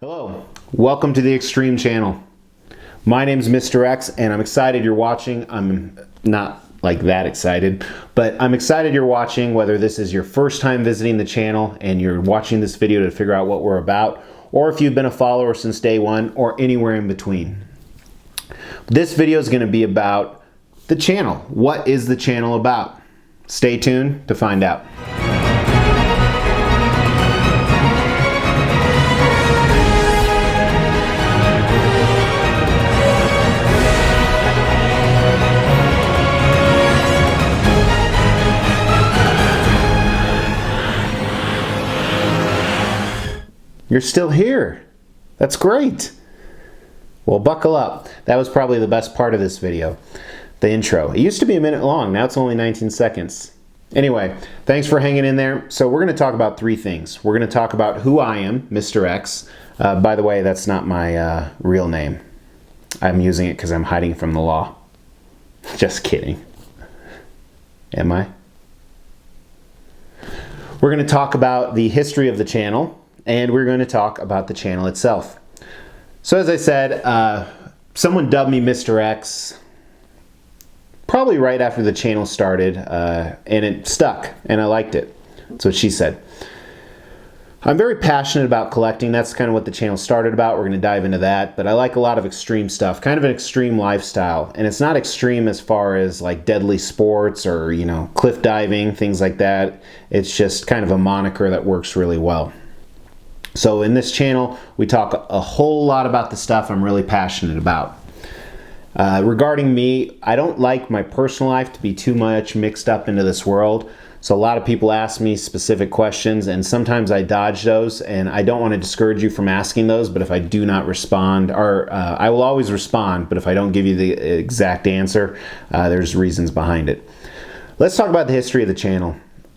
Hello, welcome to the Xtreme Channel. My name is Mr. X and I'm excited you're watching. I'm not like that excited, but I'm excited you're watching, whether this is your first time visiting the channel and you're watching this video to figure out what we're about, or if you've been a follower since day one, or anywhere in between. This video is going to be about the channel. What is the channel about? Stay tuned to find out. You're still here. That's great. Well, buckle up. That was probably the best part of this video, the intro. It used to be a minute long. Now it's only 19 seconds. Anyway, thanks for hanging in there. So we're going to talk about three things. We're going to talk about who I am, Mr. X. By the way, that's not my real name. I'm using it because I'm hiding from the law. Just kidding. Am I? We're going to talk about the history of the channel. And we're going to talk about the channel itself. So as I said, someone dubbed me Mr. X probably right after the channel started, and it stuck, and I liked it. That's what she said. I'm very passionate about collecting. That's kind of what the channel started about. We're going to dive into that, but I like a lot of extreme stuff, kind of an extreme lifestyle. And it's not extreme as far as like deadly sports or, you know, cliff diving, things like that. It's just kind of a moniker that works really well. So in this channel, we talk a whole lot about the stuff I'm really passionate about. Regarding me, I don't like my personal life to be too much mixed up into this world. So a lot of people ask me specific questions, and sometimes I dodge those, and I don't want to discourage you from asking those, but if I do not respond, or I will always respond, but if I don't give you the exact answer, there's reasons behind it. Let's talk about the history of the channel.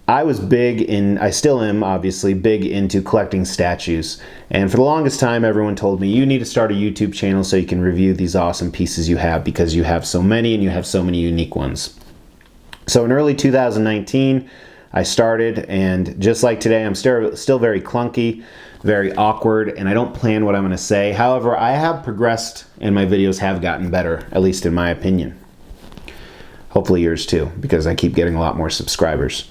I was I still am obviously, big into collecting statues. And for the longest time, everyone told me, you need to start a YouTube channel so you can review these awesome pieces you have because you have so many and you have so many unique ones. So in early 2019, I started, and just like today, I'm still very clunky, very awkward, and I don't plan what I'm going to say. However, I have progressed and my videos have gotten better, at least in my opinion. Hopefully yours too, because I keep getting a lot more subscribers.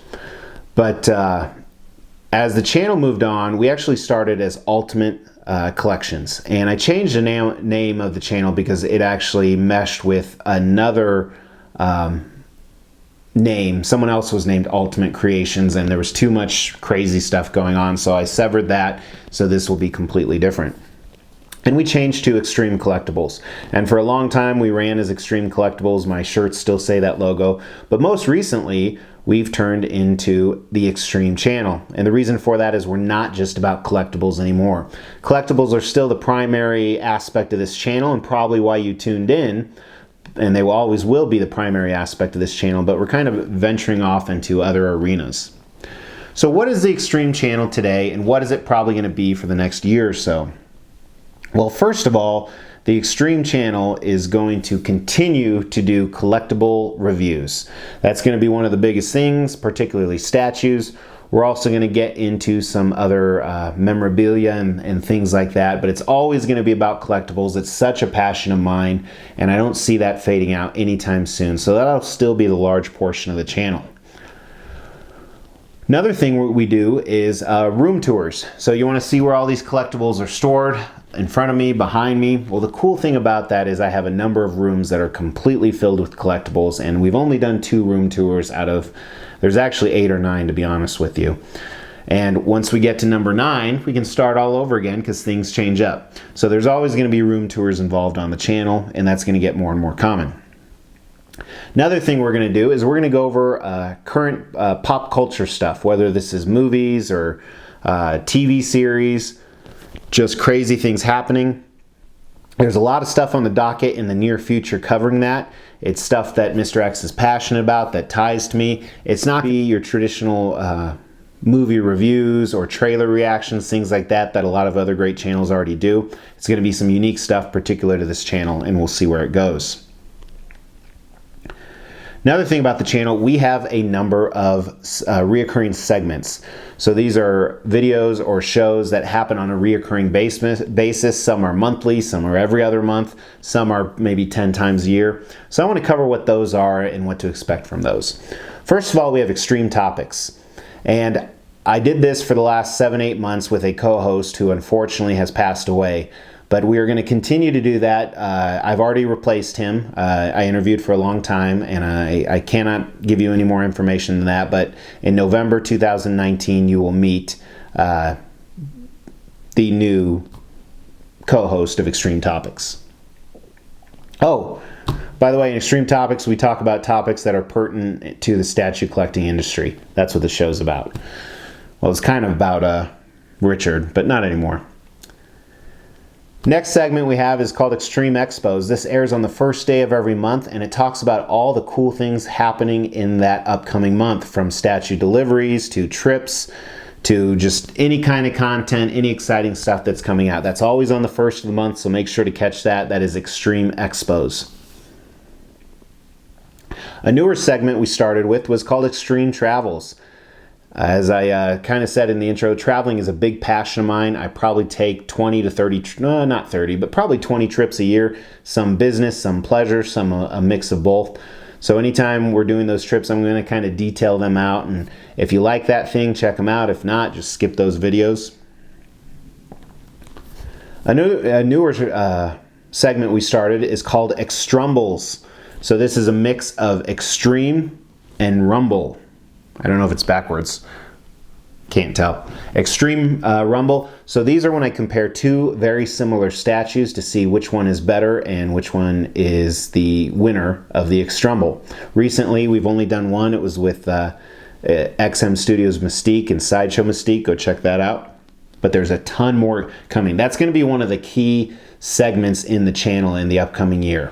But as the channel moved on, we actually started as Ultimate Collections. And I changed the name of the channel because it actually meshed with another name. Someone else was named Ultimate Creations, and there was too much crazy stuff going on. So I severed that, so this will be completely different. And we changed to Xtreme Collectibles. And for a long time, we ran as Xtreme Collectibles. My shirts still say that logo. But most recently, we've turned into the Xtreme Channel. And the reason for that is we're not just about collectibles anymore. Collectibles are still the primary aspect of this channel and probably why you tuned in. And they always will be the primary aspect of this channel, but we're kind of venturing off into other arenas. So what is the Xtreme Channel today, and what is it probably going to be for the next year or so? Well, first of all, the Xtreme Channel is going to continue to do collectible reviews. That's going to be one of the biggest things, particularly statues. We're also going to get into some other memorabilia and things like that, but it's always going to be about collectibles. It's such a passion of mine, and I don't see that fading out anytime soon. So that'll still be the large portion of the channel. Another thing we do is room tours. So you want to see where all these collectibles are stored, in front of me, behind me. Well, the cool thing about that is I have a number of rooms that are completely filled with collectibles, and we've only done 2 room tours out of, there's actually 8 or 9 to be honest with you. And once we get to number 9, we can start all over again because things change up. So there's always going to be room tours involved on the channel, and that's going to get more and more common. Another thing we're going to do is we're going to go over current pop culture stuff, whether this is movies or TV series, just crazy things happening. There's a lot of stuff on the docket in the near future covering that. It's stuff that Mr. X is passionate about, that ties to me. It's not going to be your traditional movie reviews or trailer reactions, things like that a lot of other great channels already do. It's going to be some unique stuff particular to this channel, and we'll see where it goes. Another thing about the channel, we have a number of reoccurring segments. So these are videos or shows that happen on a reoccurring basis. Some are monthly, some are every other month, some are maybe 10 times a year. So I want to cover what those are and what to expect from those. First of all, we have Extreme Topics. And I did this for the last 7-8 months with a co-host who unfortunately has passed away. But we are going to continue to do that. I've already replaced him. I interviewed for a long time, and I cannot give you any more information than that. But in November 2019, you will meet the new co-host of Extreme Topics. Oh, by the way, in Extreme Topics, we talk about topics that are pertinent to the statue collecting industry. That's what the show's about. Well, it's kind of about Richard, but not anymore. Next segment we have is called Extreme Expos. This airs on the first day of every month, and it talks about all the cool things happening in that upcoming month, from statue deliveries to trips to just any kind of content, any exciting stuff that's coming out. That's always on the first of the month, so make sure to catch that. That is Extreme Expos. A newer segment we started with was called Extreme Travels. As I kind of said in the intro, traveling is a big passion of mine. I probably take 20 to 30, not 30, but probably 20 trips a year. Some business, some pleasure, some a mix of both. So anytime we're doing those trips, I'm going to kind of detail them out. And if you like that thing, check them out. If not, just skip those videos. A newer segment we started is called Extrumbles. So this is a mix of extreme and rumble. I don't know if it's backwards. Can't tell. Extreme Rumble. So these are when I compare two very similar statues to see which one is better and which one is the winner of the Extrumble. Recently, we've only done one. It was with XM Studios Mystique and Sideshow Mystique. Go check that out. But there's a ton more coming. That's going to be one of the key segments in the channel in the upcoming year.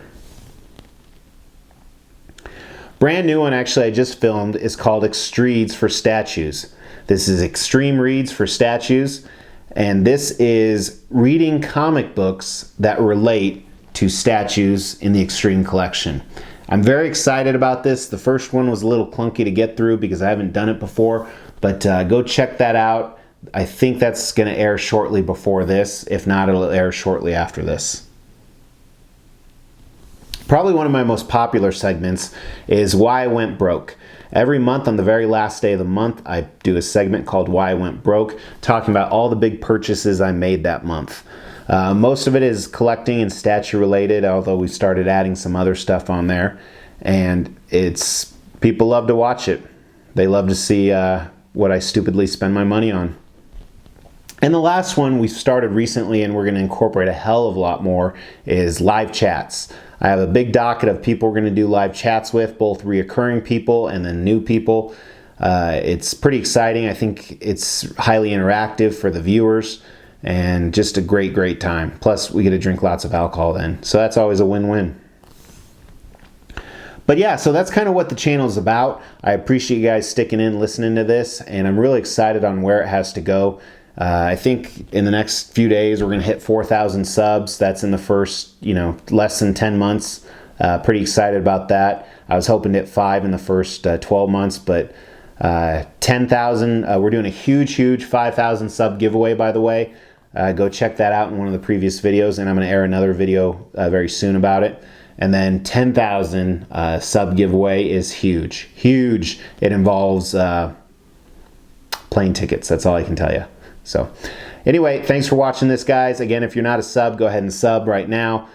Brand new one, actually, I just filmed, is called Extredes for Statues. This is Extreme Reads for Statues, and this is reading comic books that relate to statues in the Extreme collection. I'm very excited about this. The first one was a little clunky to get through because I haven't done it before, but go check that out. I think that's going to air shortly before this. If not, it'll air shortly after this. Probably one of my most popular segments is Why I Went Broke. Every month on the very last day of the month, I do a segment called Why I Went Broke, talking about all the big purchases I made that month. Most of it is collecting and statue related, although we started adding some other stuff on there. And people love to watch it. They love to see what I stupidly spend my money on. And the last one we started recently, and we're going to incorporate a hell of a lot more, is live chats. I have a big docket of people we're going to do live chats with, both reoccurring people and then new people. It's pretty exciting. I think it's highly interactive for the viewers and just a great, great time. Plus, we get to drink lots of alcohol then. So that's always a win-win. But yeah, so that's kind of what the channel is about. I appreciate you guys sticking in, listening to this, and I'm really excited on where it has to go. I think in the next few days we're going to hit 4,000 subs. That's in the first, less than 10 months. Pretty excited about that. I was hoping to hit 5 in the first 12 months, but 10,000. We're doing a huge 5,000 sub giveaway, by the way. Go check that out in one of the previous videos, and I'm going to air another video very soon about it. And then 10,000 sub giveaway is huge. Huge. It involves plane tickets. That's all I can tell you. So anyway, thanks for watching this, guys. Again, if you're not a sub, go ahead and sub right now.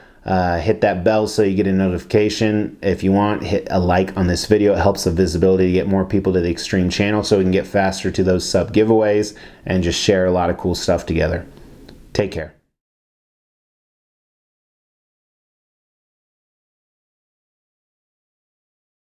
Hit that bell so you get a notification. If you want, hit a like on this video. It helps the visibility to get more people to the Xtreme channel so we can get faster to those sub giveaways and just share a lot of cool stuff together. Take care.